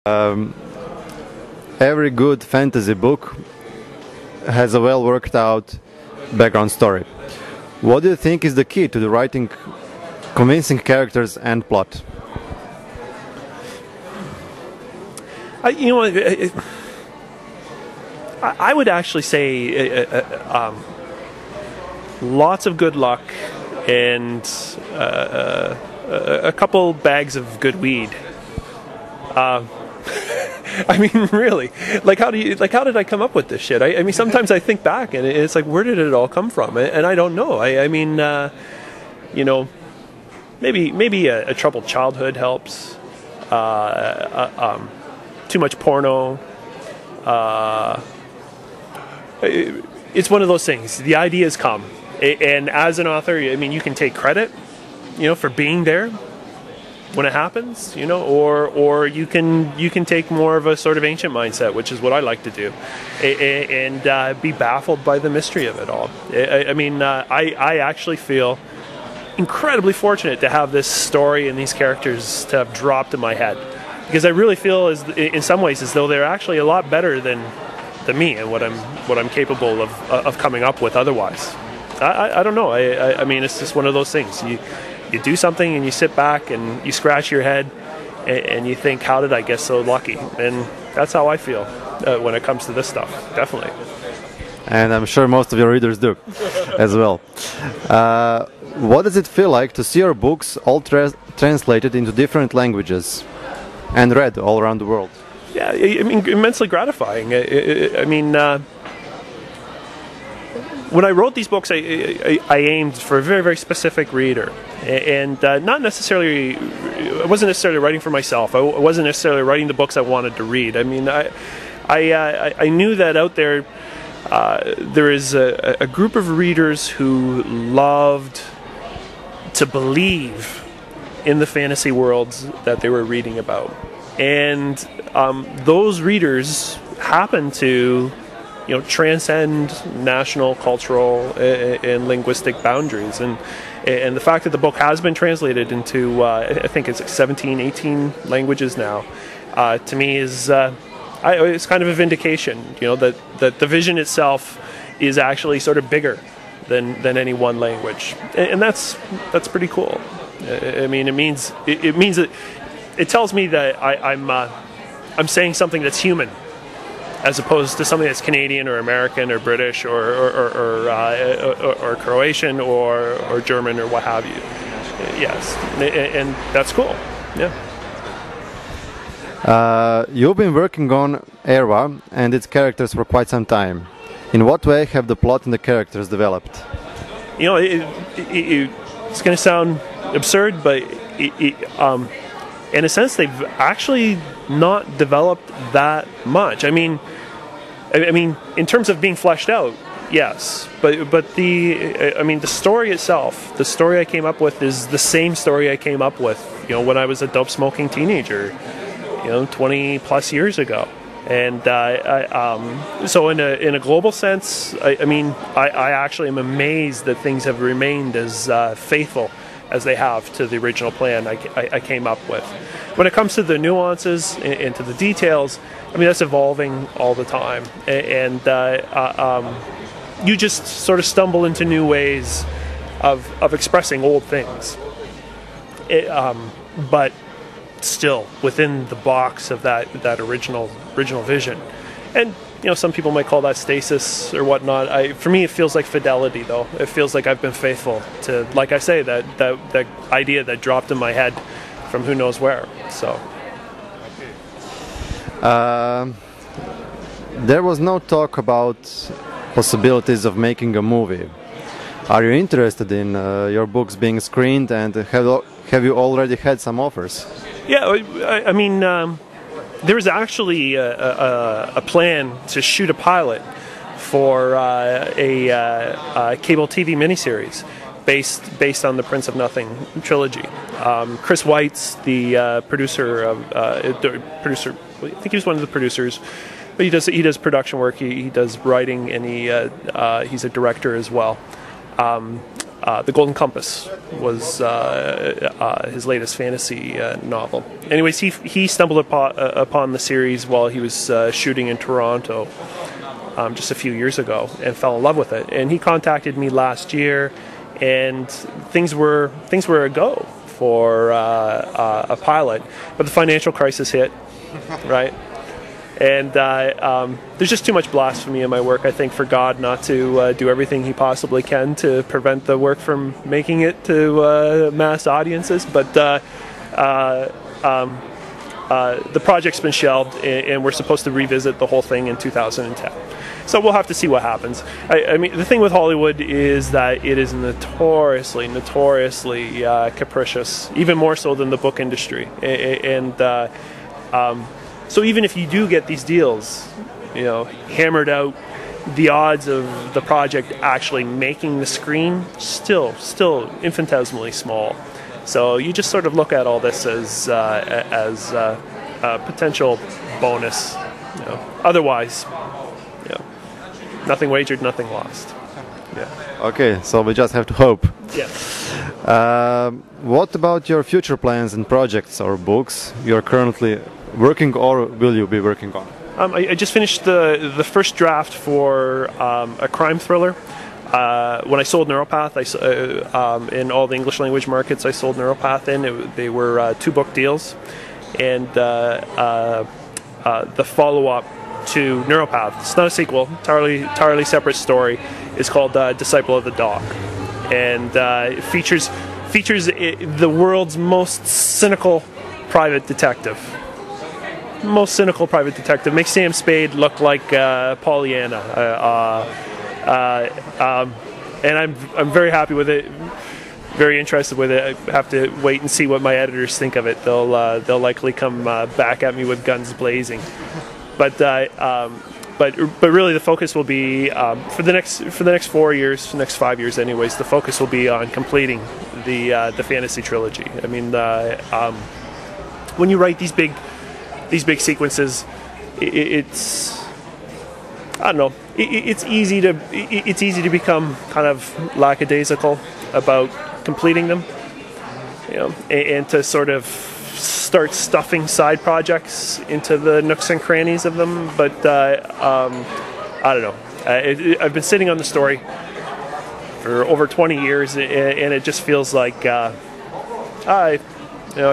Every good fantasy book has a well worked out background story. What do you think is the key to the writing convincing characters and plot? You know, I would actually say lots of good luck and a couple bags of good weed. I mean, really, how did I come up with this shit? I mean, sometimes I think back and it's like, where did it all come from? And I don't know. I mean, you know, maybe a troubled childhood helps. Too much porno. It's one of those things. The ideas come, and as an author, I mean, you can take credit, you know, for being there when it happens, you know, or you can take more of a sort of ancient mindset, which is what I like to do, and be baffled by the mystery of it all. I mean, I actually feel incredibly fortunate to have this story and these characters to have dropped in my head, because I really feel, in some ways, as though they're actually a lot better than me and what I'm capable of coming up with otherwise. I don't know. I mean, it's just one of those things. You do something and you sit back and you scratch your head and you think, how did I get so lucky? And that's how I feel when it comes to this stuff, definitely. And I'm sure most of your readers do as well. What does it feel like to see your books all translated into different languages and read all around the world? Yeah, I mean, immensely gratifying. I mean, when I wrote these books, I aimed for a very, very specific reader, and not necessarily. I wasn't necessarily writing for myself. I wasn't necessarily writing the books I wanted to read. I mean, I knew that out there there is a group of readers who loved to believe in the fantasy worlds that they were reading about, and those readers happen to, you know, transcend national, cultural, and linguistic boundaries. And the fact that the book has been translated into, I think it's 17, 18 languages now, to me is, it's kind of a vindication, you know, that the vision itself is actually sort of bigger than any one language. And that's pretty cool. I mean, it means that it tells me that I'm saying something that's human, as opposed to something that's Canadian or American or British or Croatian or German or what have you. Yes, and that's cool. Yeah. You've been working on Erwa and its characters for quite some time. In what way have the plot and the characters developed? You know, it's going to sound absurd, but in a sense, they've actually not developed that much. I mean, in terms of being fleshed out, yes, but the story itself, the story I came up with is the same story I came up with, you know, when I was a dope smoking teenager, you know, 20 plus years ago. And so in a global sense, I actually am amazed that things have remained as faithful as they have to the original plan I came up with. When it comes to the nuances and to the details, I mean, that's evolving all the time, and you just sort of stumble into new ways of expressing old things, but still within the box of that original vision. And you know, some people might call that stasis or whatnot. For me, it feels like fidelity, though. It feels like I've been faithful to, like I say, that idea that dropped in my head from who knows where. So. There was no talk about possibilities of making a movie. Are you interested in your books being screened, and have you already had some offers? Yeah, I mean, there was actually a plan to shoot a pilot for a cable TV miniseries based on the Prince of Nothing trilogy. Chris Weitz, the producer, I think he was one of the producers, but he does production work, he does writing, and he's a director as well. The Golden Compass was his latest fantasy novel. Anyways, he stumbled upon the series while he was shooting in Toronto just a few years ago and fell in love with it. And he contacted me last year, and things were a go for a pilot. But the financial crisis hit, right? And there's just too much blasphemy in my work, I think, for God not to do everything he possibly can to prevent the work from making it to mass audiences. But the project's been shelved, and we're supposed to revisit the whole thing in 2010. So we'll have to see what happens. I mean, the thing with Hollywood is that it is notoriously capricious, even more so than the book industry. And so even if you do get these deals, you know, hammered out, the odds of the project actually making the screen still infinitesimally small. So you just sort of look at all this as a potential bonus. You know. Otherwise, you know, nothing wagered, nothing lost. Yeah. Okay, so we just have to hope. Yeah. What about your future plans and projects or books you're currently working or will you be working on? I just finished the first draft for a crime thriller. When I sold Neuropath, in all the English language markets I sold Neuropath in, they were 2-book deals. And the follow-up to Neuropath, it's not a sequel, entirely separate story, is called Disciple of the Dog. And it features the world's most cynical private detective. Makes Sam Spade look like Pollyanna, and I'm very happy with it. Very interested with it. I have to wait and see what my editors think of it. They'll likely come back at me with guns blazing. But really, the focus will be for the next 4 years, for the next 5 years, anyways. The focus will be on completing the fantasy trilogy. I mean, when you write these big sequences, it's I don't know. It's easy to become kind of lackadaisical about completing them, you know, and to sort of start stuffing side projects into the nooks and crannies of them. But I don't know. I've been sitting on the story for over 20 years, and it just feels like I've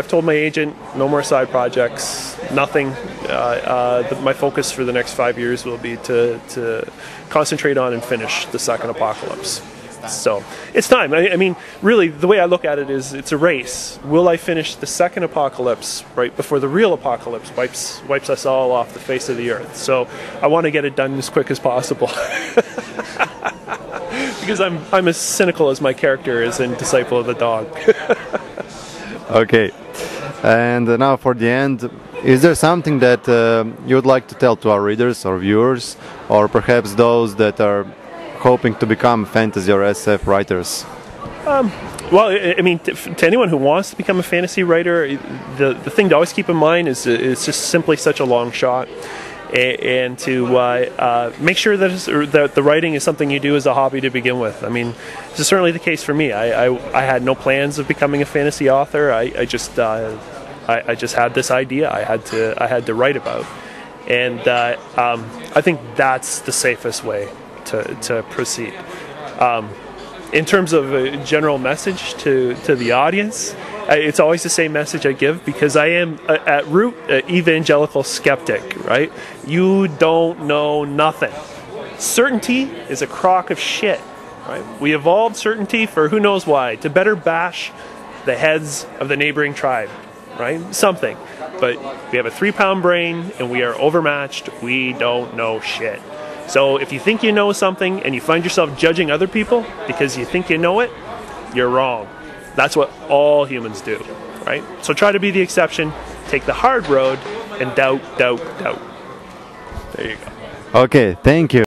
told my agent no more side projects, nothing. My focus for the next 5 years will be to concentrate on and finish the second Apocalypse. So it's time. I mean, really, the way I look at it is it's a race. Will I finish the second Apocalypse right before the real Apocalypse wipes us all off the face of the earth? So I want to get it done as quick as possible. Because I'm as cynical as my character is in Disciple of the Dog. Okay, and now for the end, is there something that you would like to tell to our readers or viewers, or perhaps those that are hoping to become fantasy or SF writers? Well, I mean, to anyone who wants to become a fantasy writer, the thing to always keep in mind is it's just simply such a long shot. And to make sure that the writing is something you do as a hobby to begin with. I mean, this is certainly the case for me. I had no plans of becoming a fantasy author. I just had this idea I had to write about, and I think that's the safest way to proceed. In terms of a general message to the audience, it's always the same message I give, because I am, at root, an evangelical skeptic, right? You don't know nothing. Certainty is a crock of shit, right? We evolved certainty for who knows why, to better bash the heads of the neighboring tribe, right? Something. But we have a 3-pound brain, and we are overmatched. We don't know shit. So if you think you know something, and you find yourself judging other people because you think you know it, you're wrong. That's what all humans do, right? So try to be the exception, take the hard road, and doubt. There you go. Okay, thank you.